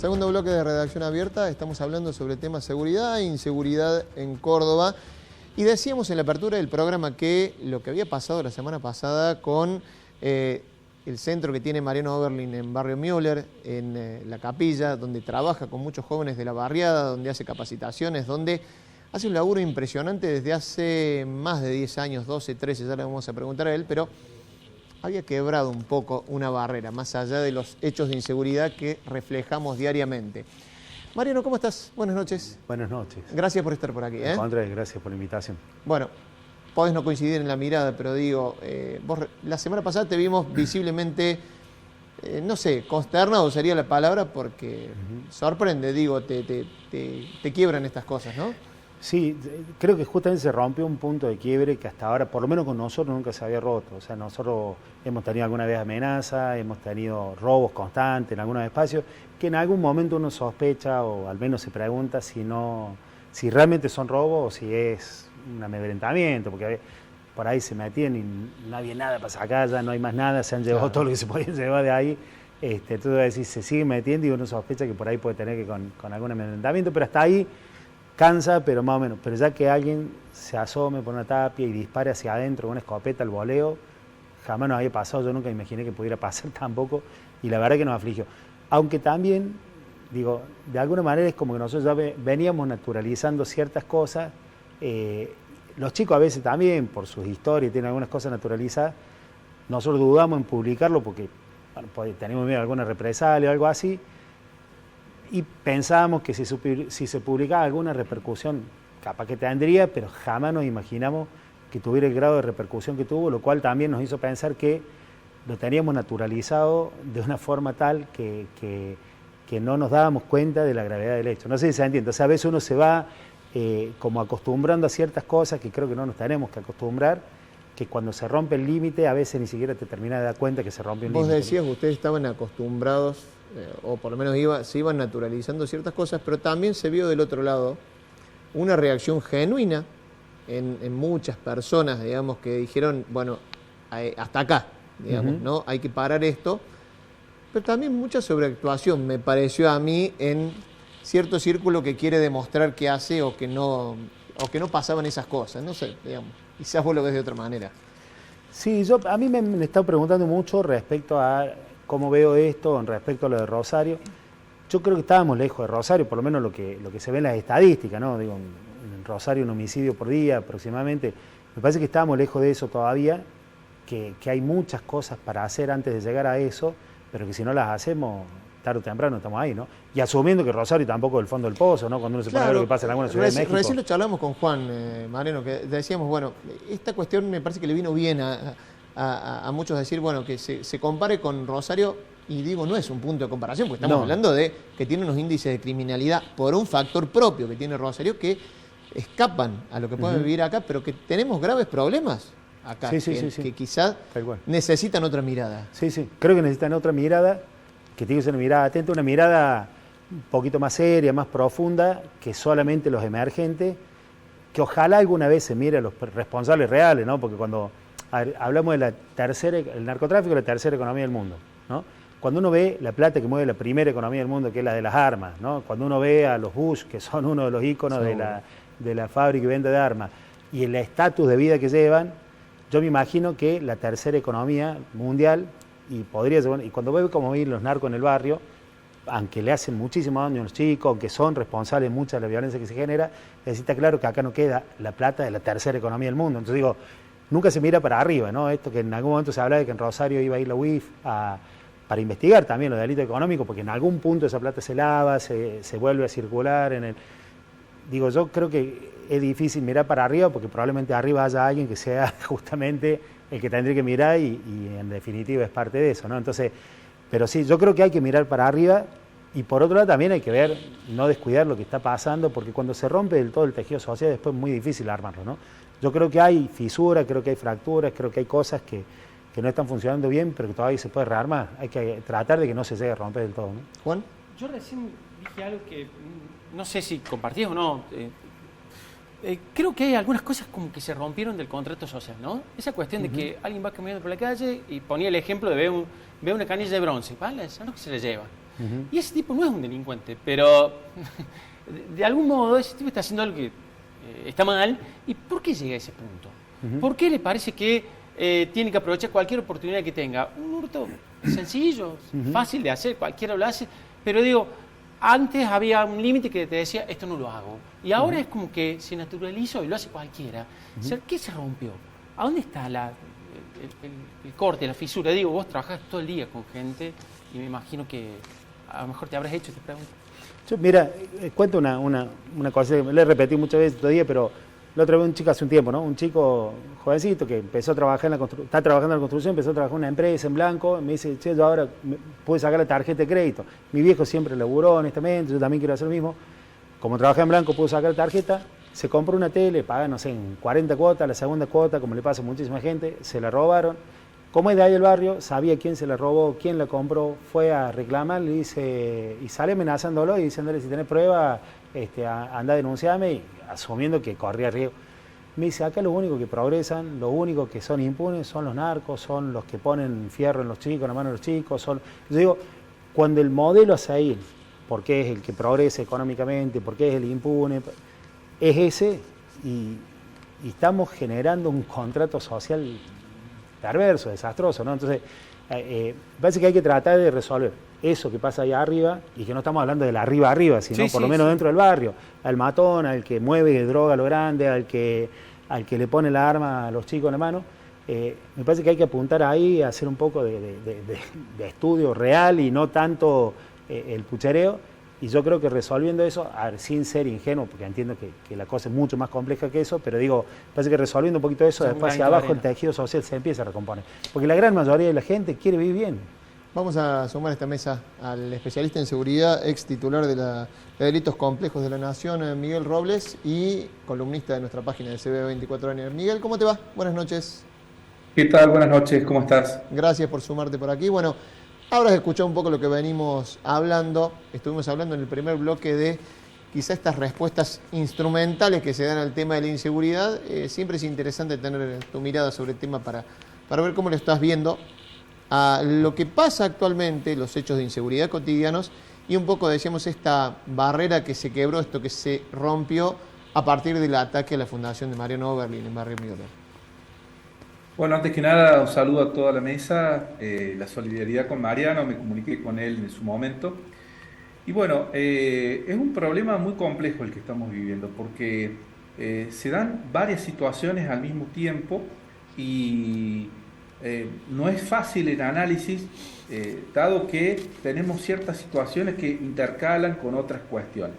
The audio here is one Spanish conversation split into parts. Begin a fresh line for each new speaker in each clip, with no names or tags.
Segundo bloque de Redacción Abierta, estamos hablando sobre temas seguridad e inseguridad en Córdoba. Y decíamos en la apertura del programa que lo que había pasado la semana pasada con el centro que tiene Mariano Oberlin en Barrio Müller, en La Capilla, donde trabaja con muchos jóvenes de la barriada, donde hace capacitaciones, donde hace un laburo impresionante desde hace más de 10 años, 12, 13, ya le vamos a preguntar a él, pero había quebrado un poco una barrera, más allá de los hechos de inseguridad que reflejamos diariamente. Mariano, ¿cómo estás? Buenas noches.
Buenas noches.
Gracias por estar por aquí.
Andrés, gracias por la invitación.
Bueno, podés no coincidir en la mirada, pero digo, vos la semana pasada te vimos visiblemente, no sé, consternado sería la palabra, porque sorprende, digo, te quiebran estas cosas, ¿no?
Sí, creo que justamente se rompió un punto de quiebre que hasta ahora, por lo menos con nosotros, nunca se había roto. O sea, nosotros hemos tenido alguna vez amenazas, hemos tenido robos constantes en algunos espacios, que en algún momento uno sospecha o al menos se pregunta si realmente son robos o si es un amedrentamiento, porque por ahí se metían y no había nada para sacar, ya no hay más nada, se han llevado todo lo que se podía llevar de ahí. Entonces decís, se sigue metiendo y uno sospecha que por ahí puede tener que con algún amedrentamiento, pero hasta ahí cansa, pero más o menos. Pero ya que alguien se asome por una tapia y dispare hacia adentro con una escopeta al voleo, jamás nos había pasado, yo nunca imaginé que pudiera pasar tampoco, y la verdad que nos afligió. Aunque también, digo, de alguna manera es como que nosotros ya veníamos naturalizando ciertas cosas, los chicos a veces también, por sus historias, tienen algunas cosas naturalizadas, nosotros dudamos en publicarlo porque bueno, tenemos miedo a alguna represalia o algo así, y pensábamos que si se publicaba alguna repercusión, capaz que tendría, pero jamás nos imaginamos que tuviera el grado de repercusión que tuvo, lo cual también nos hizo pensar que lo teníamos naturalizado de una forma tal que no nos dábamos cuenta de la gravedad del hecho. No sé si se entiende. O sea, a veces uno se va como acostumbrando a ciertas cosas que creo que no nos tenemos que acostumbrar, que cuando se rompe el límite a veces ni siquiera te terminas de dar cuenta que se rompe un límite.
Vos decías que ustedes estaban acostumbrados, o por lo menos se iban naturalizando ciertas cosas, pero también se vio del otro lado una reacción genuina en muchas personas, digamos, que dijeron, bueno, hasta acá, digamos, ¿no? Hay que parar esto, pero también mucha sobreactuación, me pareció a mí, en cierto círculo que quiere demostrar que hace o que no pasaban esas cosas, no sé, digamos, quizás vos lo ves de otra manera.
Sí, a mí me he estado preguntando mucho respecto a cómo veo esto, respecto a lo de Rosario. Yo creo que estábamos lejos de Rosario, por lo menos lo que se ve en las estadísticas, ¿no? Digo, en Rosario un homicidio por día aproximadamente. Me parece que estábamos lejos de eso todavía, que hay muchas cosas para hacer antes de llegar a eso, pero que si no las hacemos, tarde o temprano estamos ahí, ¿no? Y asumiendo que Rosario tampoco es el fondo del pozo, ¿no? Cuando uno se pone a ver lo que pasa en alguna ciudad de México.
Recién lo charlamos con Juan, Mariano, que decíamos, bueno, esta cuestión me parece que le vino bien a muchos decir, bueno, que se compare con Rosario, y digo, no es un punto de comparación, porque estamos hablando de que tiene unos índices de criminalidad por un factor propio que tiene Rosario que escapan a lo que pueden vivir acá, pero que tenemos graves problemas acá, que quizás necesitan otra mirada.
Sí, creo que necesitan otra mirada, que tiene que ser una mirada atenta, una mirada un poquito más seria, más profunda, que solamente los emergentes, que ojalá alguna vez se mire a los responsables reales, ¿no? Porque cuando hablamos de el narcotráfico es la tercera economía del mundo, ¿no? Cuando uno ve la plata que mueve la primera economía del mundo, que es la de las armas, ¿no? Cuando uno ve a los Bush, que son uno de los íconos de la fábrica y venta de armas, y el estatus de vida que llevan, yo me imagino que la tercera economía mundial, y cuando veo cómo viven los narcos en el barrio, aunque le hacen muchísimo daño a los chicos, aunque son responsables de mucha de la violencia que se genera, está claro que acá no queda la plata de la tercera economía del mundo. Entonces digo, nunca se mira para arriba, ¿no? Esto que en algún momento se habla de que en Rosario iba a ir la UIF para investigar también los delitos económicos, porque en algún punto esa plata se lava, se vuelve a circular. Digo, yo creo que es difícil mirar para arriba, porque probablemente arriba haya alguien que sea justamente el que tendría que mirar y en definitiva es parte de eso, ¿no? Entonces, pero sí, yo creo que hay que mirar para arriba, y por otro lado también hay que ver, no descuidar lo que está pasando, porque cuando se rompe del todo el tejido social después es muy difícil armarlo, ¿no? Yo creo que hay fisuras, creo que hay fracturas, creo que hay cosas que no están funcionando bien, pero que todavía se puede rearmar. Hay que tratar de que no se llegue a romper del todo, ¿no?
Juan.
Yo recién dije algo que no sé si compartís o no. Creo que hay algunas cosas como que se rompieron del contrato social, ¿no? Esa cuestión de que alguien va caminando por la calle y ponía el ejemplo de ver una canilla de bronce, ¿vale? Eso es lo que se le lleva. Y ese tipo no es un delincuente, pero de algún modo ese tipo está haciendo algo que está mal. ¿Y por qué llega a ese punto? ¿Por qué le parece que tiene que aprovechar cualquier oportunidad que tenga? Un hurto sencillo, fácil de hacer, cualquiera lo hace, pero digo, antes había un límite que te decía, esto no lo hago. Y ahora es como que se naturalizó y lo hace cualquiera. O sea, ¿qué se rompió? ¿A dónde está el corte, la fisura? Digo, vos trabajás todo el día con gente y me imagino que a lo mejor te habrás hecho esta pregunta.
Yo, mira, cuento una cosa que le he repetido muchas veces todavía, pero la otra vez un chico hace un tiempo, ¿no? Un chico jovencito que empezó a trabajar está trabajando en la construcción, empezó a trabajar en una empresa en blanco, y me dice, che, yo ahora puedo sacar la tarjeta de crédito. Mi viejo siempre laburó honestamente, yo también quiero hacer lo mismo. Como trabajé en blanco, puedo sacar la tarjeta, se compró una tele, paga, no sé, en 40 cuotas, la segunda cuota, como le pasa a muchísima gente, se la robaron. Como es de ahí el barrio, sabía quién se la robó, quién la compró, fue a reclamar, le dice, y sale amenazándolo y diciéndole, si tenés prueba, anda a denunciarme, y asumiendo que corría riesgo. Me dice, acá los únicos que progresan, los únicos que son impunes son los narcos, son los que ponen fierro en los chicos, en la mano de los chicos. Yo digo, cuando el modelo a seguir, porque es el que progresa económicamente, porque es el impune, es ese, y estamos generando un contrato social perverso, desastroso, ¿no? Entonces, parece que hay que tratar de resolver eso que pasa ahí arriba, y que no estamos hablando del arriba arriba, sino por lo menos dentro del barrio, al matón, al que mueve droga a lo grande, al que le pone la arma a los chicos en la mano. Me parece que hay que apuntar ahí a hacer un poco de estudio real y no tanto el puchereo. Y yo creo que resolviendo eso, sin ser ingenuo, porque entiendo que la cosa es mucho más compleja que eso, pero digo, parece que resolviendo un poquito eso, después hacia abajo el tejido social se empieza a recomponer. Porque la gran mayoría de la gente quiere vivir bien.
Vamos a sumar a esta mesa al especialista en seguridad, ex titular de Delitos Complejos de la Nación, Miguel Robles, y columnista de nuestra página de CB24N. Miguel, ¿cómo te va? Buenas noches.
¿Qué tal? Buenas noches, ¿cómo estás?
Gracias por sumarte por aquí. Bueno, habrás escuchado un poco lo que venimos hablando. Estuvimos hablando en el primer bloque de quizá estas respuestas instrumentales que se dan al tema de la inseguridad. Siempre es interesante tener tu mirada sobre el tema para ver cómo lo estás viendo a lo que pasa actualmente, los hechos de inseguridad cotidianos, y un poco, decíamos, esta barrera que se quebró, esto que se rompió a partir del ataque a la fundación de Mariano Oberlin en Barrio Müller.
Bueno, antes que nada, un saludo a toda la mesa, la solidaridad con Mariano, me comuniqué con él en su momento. Y bueno, es un problema muy complejo el que estamos viviendo, porque se dan varias situaciones al mismo tiempo y no es fácil el análisis, dado que tenemos ciertas situaciones que intercalan con otras cuestiones.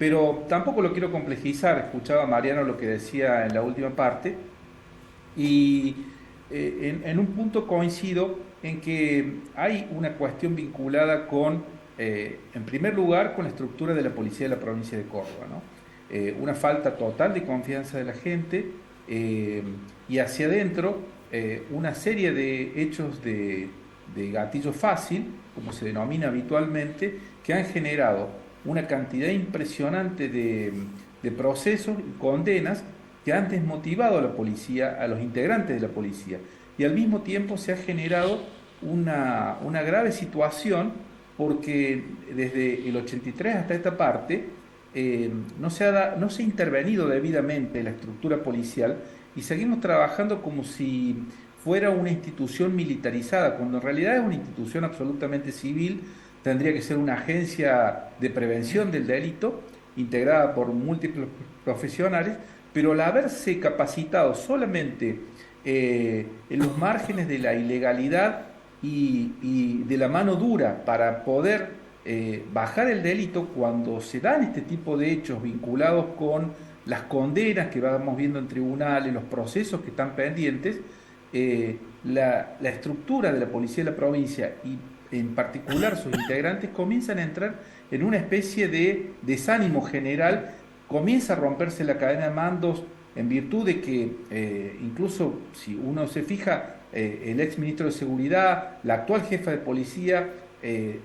Pero tampoco lo quiero complejizar, escuchaba a Mariano lo que decía en la última parte, y en un punto coincido en que hay una cuestión vinculada con, en primer lugar, con la estructura de la policía de la provincia de Córdoba, ¿no? Una falta total de confianza de la gente, y hacia adentro una serie de hechos de gatillo fácil, como se denomina habitualmente, que han generado una cantidad impresionante de procesos y condenas que han desmotivado a la policía, a los integrantes de la policía, y al mismo tiempo se ha generado una grave situación, porque desde el 83 hasta esta parte no se ha intervenido debidamente en la estructura policial, y seguimos trabajando como si fuera una institución militarizada, cuando en realidad es una institución absolutamente civil. Tendría que ser una agencia de prevención del delito, integrada por múltiples profesionales, pero al haberse capacitado solamente en los márgenes de la ilegalidad y de la mano dura para poder bajar el delito, cuando se dan este tipo de hechos vinculados con las condenas que vamos viendo en tribunales, los procesos que están pendientes, la estructura de la policía de la provincia y en particular sus integrantes comienzan a entrar en una especie de desánimo general. Comienza a romperse la cadena de mandos, en virtud de que incluso si uno se fija, el ex ministro de Seguridad, la actual jefa de policía,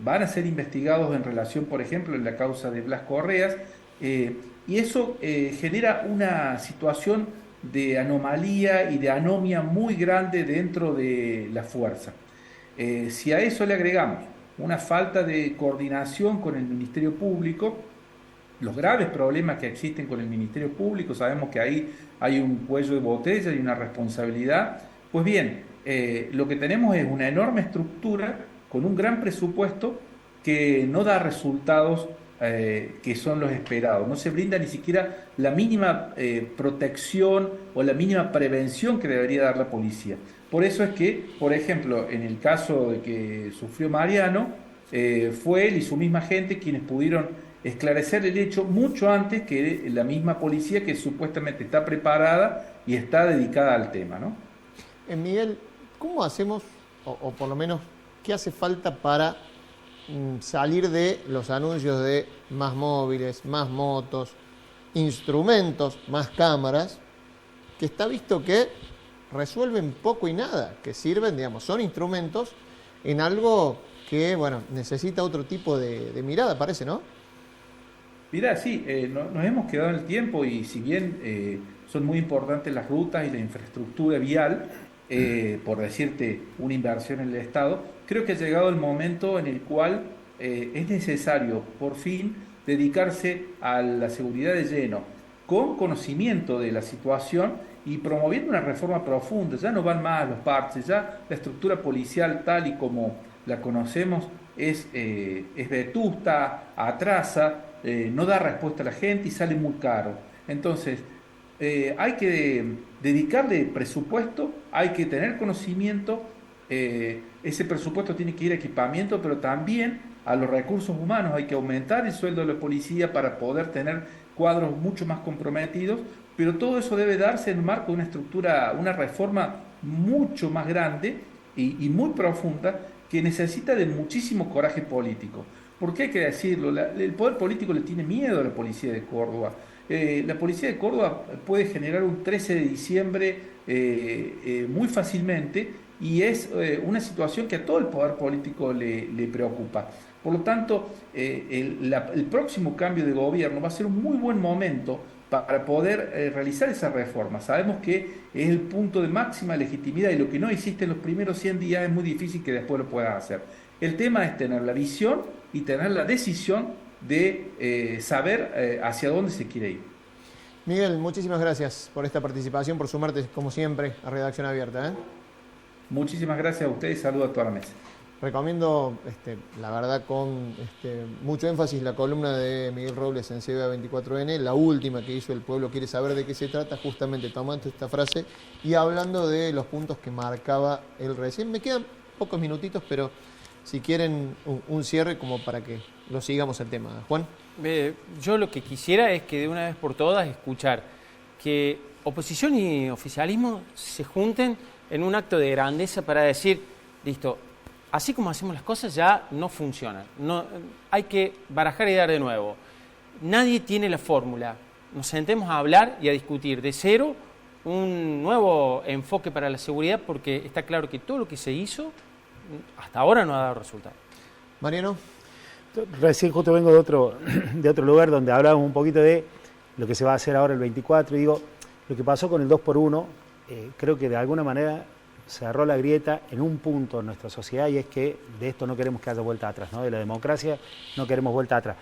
van a ser investigados en relación, por ejemplo, en la causa de Blas Correas, y eso genera una situación de anomalía y de anomia muy grande dentro de la fuerza. Si a eso le agregamos una falta de coordinación con el Ministerio Público, los graves problemas que existen con el Ministerio Público, sabemos que ahí hay un cuello de botella y una responsabilidad. Pues bien, lo que tenemos es una enorme estructura con un gran presupuesto que no da resultados que son los esperados. No se brinda ni siquiera la mínima protección o la mínima prevención que debería dar la policía. Por eso es que, por ejemplo, en el caso de que sufrió Mariano, fue él y su misma gente quienes pudieron esclarecer el hecho mucho antes que la misma policía que supuestamente está preparada y está dedicada al tema, ¿no?
Miguel, ¿cómo hacemos, o por lo menos, qué hace falta para salir de los anuncios de más móviles, más motos, instrumentos, más cámaras, que está visto que resuelven poco y nada, que sirven, digamos, son instrumentos en algo que, bueno, necesita otro tipo de mirada, parece, ¿no?
Mirá, sí, nos hemos quedado en el tiempo y si bien son muy importantes las rutas y la infraestructura vial, por decirte una inversión en el Estado, creo que ha llegado el momento en el cual es necesario, por fin, dedicarse a la seguridad de lleno, con conocimiento de la situación y promoviendo una reforma profunda. Ya no van más los parches, ya la estructura policial tal y como la conocemos es vetusta, atrasa, no da respuesta a la gente y sale muy caro. Entonces, hay que dedicarle presupuesto, hay que tener conocimiento, ese presupuesto tiene que ir a equipamiento, pero también a los recursos humanos, hay que aumentar el sueldo de la policía para poder tener cuadros mucho más comprometidos, pero todo eso debe darse en el marco de una estructura, una reforma mucho más grande y muy profunda que necesita de muchísimo coraje político. Porque hay que decirlo, el poder político le tiene miedo a la policía de Córdoba. La policía de Córdoba puede generar un 13 de diciembre muy fácilmente y es una situación que a todo el poder político le preocupa. Por lo tanto, el próximo cambio de gobierno va a ser un muy buen momento para poder realizar esa reforma. Sabemos que es el punto de máxima legitimidad y lo que no hiciste en los primeros 100 días es muy difícil que después lo puedas hacer. El tema es tener la visión y tener la decisión de saber hacia dónde se quiere ir.
Miguel, muchísimas gracias por esta participación, por sumarte, como siempre, a Redacción Abierta.
Muchísimas gracias a ustedes y saludos a toda la mesa.
Recomiendo, la verdad, con mucho énfasis la columna de Miguel Robles en CBA 24N, la última que hizo El Pueblo Quiere Saber de qué se trata, justamente tomando esta frase y hablando de los puntos que marcaba él recién. Me quedan pocos minutitos, pero si quieren un cierre como para que lo sigamos el tema. Juan.
Yo lo que quisiera es que de una vez por todas escuchar que oposición y oficialismo se junten en un acto de grandeza para decir, listo, así como hacemos las cosas ya no funcionan. No, hay que barajar y dar de nuevo. Nadie tiene la fórmula. Nos sentemos a hablar y a discutir de cero un nuevo enfoque para la seguridad porque está claro que todo lo que se hizo hasta ahora no ha dado resultado.
Mariano.
Recién justo vengo de otro lugar donde hablábamos un poquito de lo que se va a hacer ahora el 24 y digo, lo que pasó con el 2x1, creo que de alguna manera cerró la grieta en un punto en nuestra sociedad y es que de esto no queremos que haya vuelta atrás, ¿no? De la democracia no queremos vuelta atrás.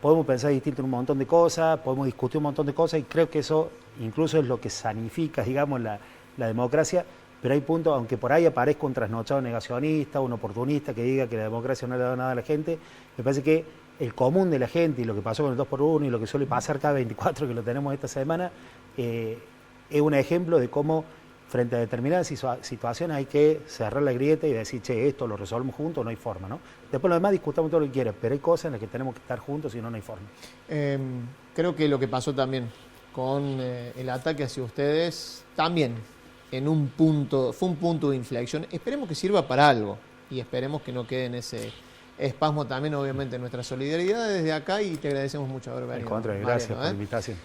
Podemos pensar distinto en un montón de cosas, podemos discutir un montón de cosas y creo que eso incluso es lo que sanifica, digamos, la democracia, pero hay puntos, aunque por ahí aparezca un trasnochado negacionista, un oportunista que diga que la democracia no le da nada a la gente, me parece que el común de la gente y lo que pasó con el 2x1 y lo que suele pasar cada 24 que lo tenemos esta semana, es un ejemplo de cómo frente a determinadas situaciones hay que cerrar la grieta y decir, che, esto lo resolvemos juntos, no hay forma, ¿no? Después lo demás discutamos todo lo que quieras, pero hay cosas en las que tenemos que estar juntos, si no, no hay forma.
Creo que lo que pasó también con el ataque hacia ustedes, también en un punto, fue un punto de inflexión. Esperemos que sirva para algo y esperemos que no quede en ese espasmo también, obviamente, nuestra solidaridad desde acá y te agradecemos mucho haber venido.
Al contrario, gracias por la invitación.